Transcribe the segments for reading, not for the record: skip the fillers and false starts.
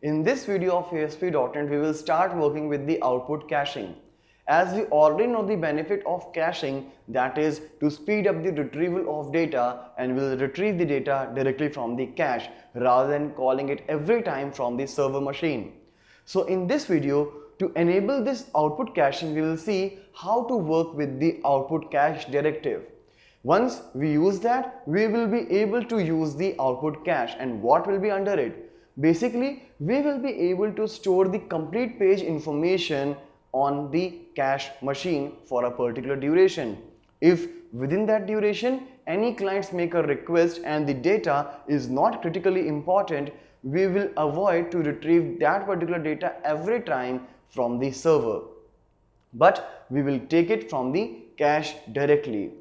In this video of ASP.NET, we will start working with the output caching. As we already know the benefit of caching, that is to speed up the retrieval of data, and we'll retrieve the data directly from the cache rather than calling it every time from the server machine. So in this video, to enable this output caching, we will see how to work with the output cache directive. Once we use that, we will be able to use the output cache, and what will be under it? Basically, we will be able to store the complete page information on the cache machine for a particular duration. If within that duration any clients make a request and the data is not critically important, we will avoid to retrieve that particular data every time from the server, but we will take it from the cache directly.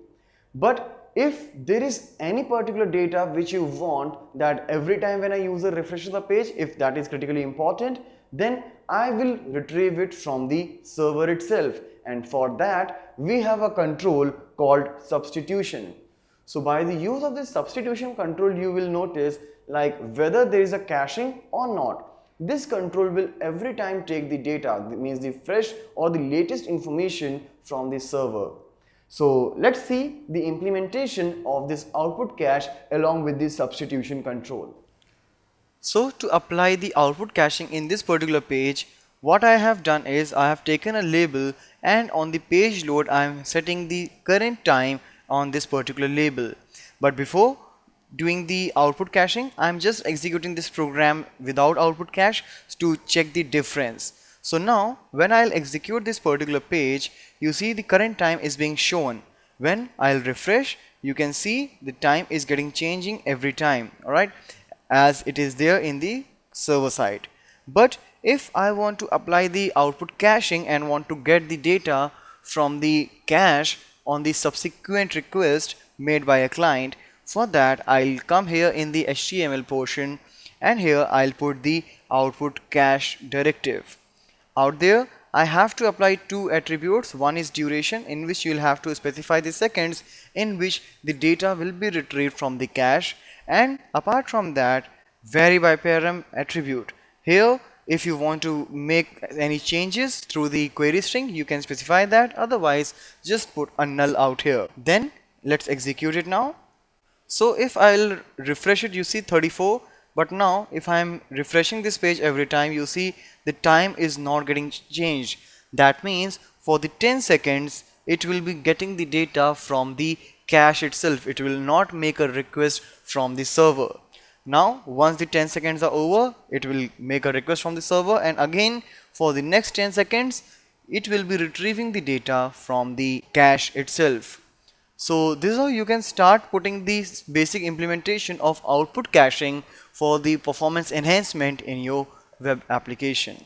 But if there is any particular data which you want that every time when a user refreshes the page, if that is critically important, then I will retrieve it from the server itself, and for that we have a control called substitution. So by the use of this substitution control, you will notice like whether there is a caching or not. This control will every time take the data, that means the fresh or the latest information from the server. So let's see the implementation of this output cache along with the substitution control. So to apply the output caching in this particular page, what I have done is I have taken a label, and on the page load I am setting the current time on this particular label. But before doing the output caching, I am just executing this program without output cache to check the difference. So now when I'll execute this particular page, you see the current time is being shown. When I'll refresh, you can see the time is getting changing every time, alright, as it is there in the server side. But if I want to apply the output caching and want to get the data from the cache on the subsequent request made by a client, for that I'll come here in the HTML portion, and here I'll put the output cache directive. Out there I have to apply two attributes. One is duration, in which you'll have to specify the seconds in which the data will be retrieved from the cache, and apart from that, vary by param attribute. Here if you want to make any changes through the query string, you can specify that, otherwise just put a null out here. Then let's execute it now. So if I'll refresh it, you see 34, but now if I'm refreshing this page every time, you see the time is not getting changed. That means for the 10 seconds it will be getting the data from the cache itself. It will not make a request from the server. Now once the 10 seconds are over, it will make a request from the server, and again for the next 10 seconds it will be retrieving the data from the cache itself. So this is how you can start putting the basic implementation of output caching for the performance enhancement in your web application.